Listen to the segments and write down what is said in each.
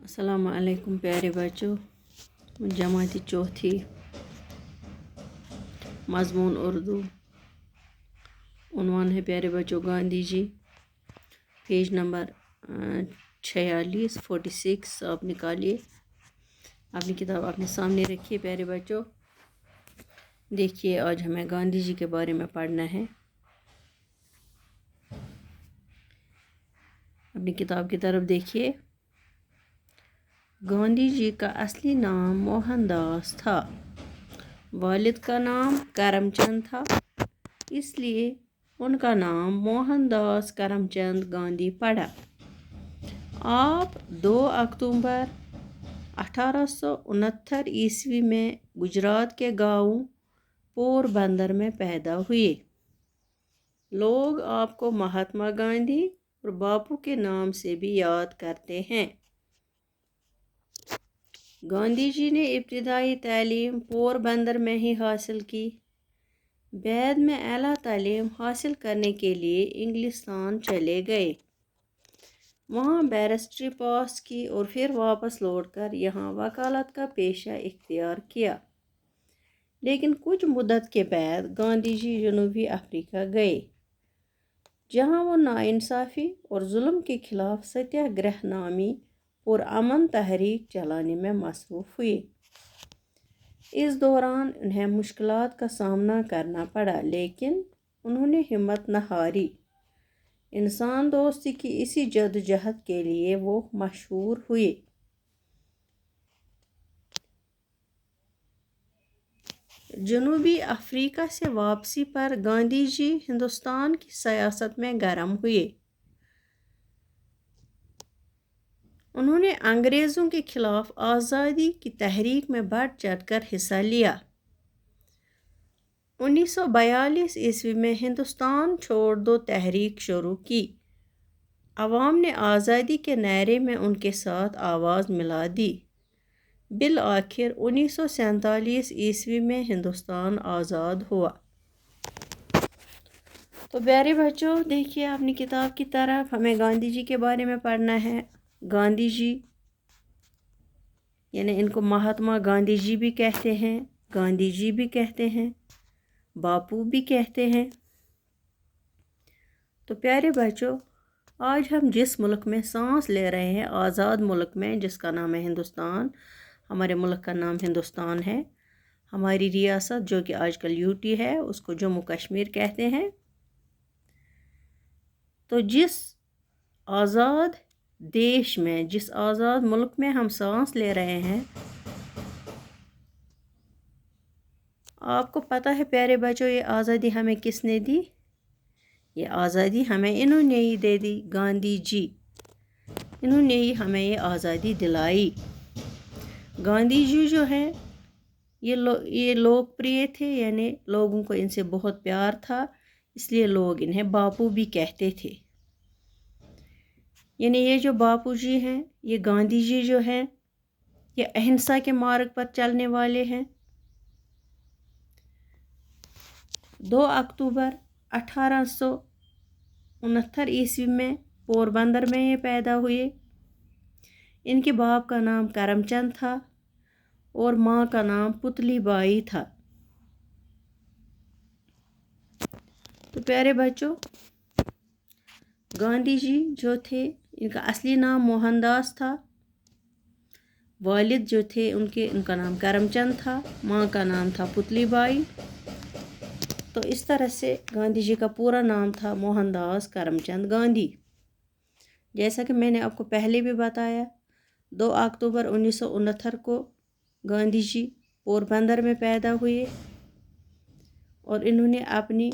अस्सलाम वालेकुम प्यारे बच्चों। जमाती चौथी, मजमून उर्दू। उन्वान है प्यारे बच्चों गांधी जी। पेज नंबर 46 आप निकालिए। अपनी किताब अपने सामने रखिए प्यारे बच्चों। देखिए आज हमें गांधी जी के बारे में पढ़ना है। अपनी किताब की तरफ देखिए। गांधी जी का असली नाम मोहनदास था। वालिद का नाम करमचंद था, इसलिए उनका नाम मोहनदास करमचंद गांधी पड़ा। आप 2 अक्टूबर 1869 ईस्वी में गुजरात के गांव पोरबंदर में पैदा हुए। लोग आपको महात्मा गांधी और बापू के नाम से भी याद करते हैं। गांधी जी ने इब्तिदाई तालीम पोरबंदर में ही हासिल की। बाद में आला तालीम हासिल करने के लिए इंग्लिस्तान चले गए। वहाँ बैरिस्ट्री पास की और फिर वापस लौटकर यहाँ वकालत का पेशा इख्तियार किया। लेकिन कुछ मुद्दत के बाद गांधी जी जनूबी अफ्रीका गए, जहाँ वो नाइंसाफ़ी और जुल्म के खिलाफ सत्याग्रह नामी पुरअमन तहरीक चलाने में मसरूफ़ हुए। इस दौरान उन्हें मुश्किलात का सामना करना पड़ा, लेकिन उन्होंने हिम्मत न हारी। इंसान दोस्ती की इसी जद्दोजहद के लिए वो मशहूर हुए। जनूबी अफ्रीका से वापसी पर गांधी जी हिंदुस्तान की सियासत में गर्म हुए। उन्होंने अंग्रेज़ों के खिलाफ आज़ादी की तहरीक में बढ़ चढ़कर हिस्सा लिया। 1942 ईस्वी में हिंदुस्तान छोड़ दो तहरीक शुरू की। अवाम ने आज़ादी के नारे में उनके साथ आवाज़ मिला दी। बिल आखिर 1947 ईस्वी में हिंदुस्तान आज़ाद हुआ। तो प्यारे बच्चों देखिए अपनी किताब की तरफ, हमें गांधी जी के बारे में पढ़ना है। गांधी जी यानी इनको महात्मा गांधी जी भी कहते हैं, गांधी जी भी कहते हैं, बापू भी कहते हैं। तो प्यारे बच्चों, आज हम जिस मुल्क में सांस ले रहे हैं, आज़ाद मुल्क में, जिसका नाम है हिंदुस्तान, हमारे मुल्क का नाम हिंदुस्तान है। हमारी रियासत जो कि आजकल यूटी है, उसको जम्मू कश्मीर कहते हैं। तो जिस आज़ाद देश में, जिस आज़ाद मुल्क में हम सांस ले रहे हैं, आपको पता है प्यारे बच्चों ये आज़ादी हमें किसने दी? ये आज़ादी हमें इन्होंने ही दे दी, गांधी जी। इन्होंने ही हमें ये आज़ादी दिलाई। गांधी जी जो है ये लोकप्रिय थे, यानी लोगों को इनसे बहुत प्यार था, इसलिए लोग इन्हें बापू भी कहते थे। यानी ये जो बापू जी हैं, ये गांधी जी जो हैं, ये अहिंसा के मार्ग पर चलने वाले हैं। 2 अक्टूबर 1869 ईस्वी में पोरबंदर में ये पैदा हुए। इनके बाप का नाम करमचंद था और माँ का नाम पुतली बाई था। तो प्यारे बच्चों, गांधी जी जो थे, इनका असली नाम मोहनदास था। वालिद जो थे उनका नाम करमचंद था, माँ का नाम था पुतली बाई। तो इस तरह से गांधी जी का पूरा नाम था मोहनदास करमचंद गांधी। जैसा कि मैंने आपको पहले भी बताया, 2 अक्टूबर 1969 को गांधी जी पोरबंदर में पैदा हुए और इन्होंने अपनी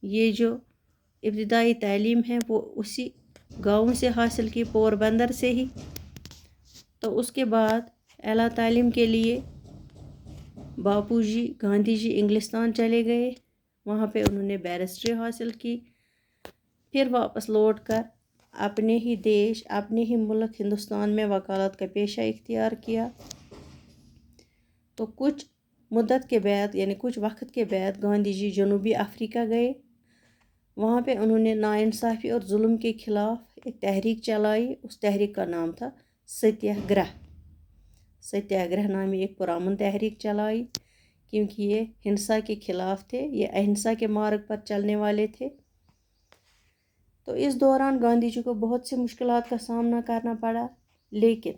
ये जो इब्तिदाई तालीम है वो उसी गांव से हासिल की, पोरबंदर से ही। तो उसके बाद आला तालीम के लिए बापू जी गांधी जी इंग्लिस्तान चले गए। वहाँ पे उन्होंने बैरिस्ट्री हासिल की। फिर वापस लौटकर अपने ही देश, अपने ही मुल्क हिंदुस्तान में वकालत का पेशा इख्तियार किया। तो कुछ मुद्दत के बाद, यानी कुछ वक्त के बाद, गांधी जी जनूबी अफ्रीका गए। वहाँ पे उन्होंने नाइंसाफ़ी और जुल्म के खिलाफ ایک تحریک چلائی، اس تحریک کا نام تھا ستیہ گرہ۔ ستیہ گرہ نامی ایک پرامن تحریک چلائی، کیونکہ یہ ہنسا کے خلاف تھے، یہ اہنسا کے مارگ پر چلنے والے تھے۔ تو اس دوران گاندھی جی کو بہت سی مشکلات کا سامنا کرنا پڑا، لیکن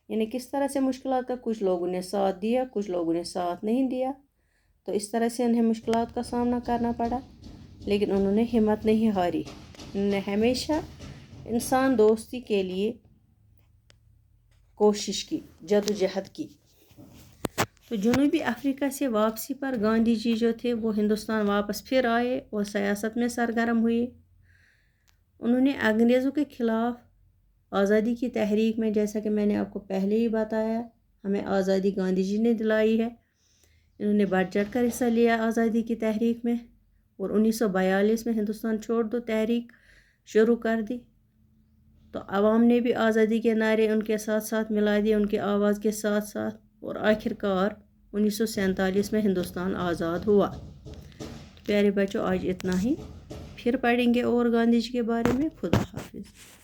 یعنی کس طرح سے مشکلات کا، کچھ لوگوں نے ساتھ دیا، کچھ لوگوں نے ساتھ نہیں دیا، تو اس طرح سے انہیں مشکلات کا سامنا کرنا پڑا، لیکن انہوں نے ہمت نہیں ہاری، انہوں نے ہمیشہ انسان دوستی کے لیے کوشش کی، جدوجہد کی۔ تو جنوبی افریقہ سے واپسی پر گاندھی جی جو تھے وہ ہندوستان واپس پھر آئے اور سیاست میں سرگرم ہوئے۔ انہوں نے انگریزوں کے خلاف آزادی کی تحریک میں، جیسا کہ میں نے آپ کو پہلے ہی بتایا، ہمیں آزادی گاندھی جی نے دلائی ہے، انہوں نے بڑھ چڑھ کر حصہ لیا آزادی کی تحریک میں، اور 1942 میں ہندوستان چھوڑ دو تحریک شروع کر دی۔ تو عوام نے بھی آزادی کے نعرے ان کے ساتھ ساتھ ملا دیے، ان کی آواز کے ساتھ ساتھ، اور آخر کار 1947 میں ہندوستان آزاد ہوا۔ پیارے بچوں، آج اتنا ہی، پھر پڑھیں گے اور گاندھی جی کے بارے میں۔ خدا حافظ۔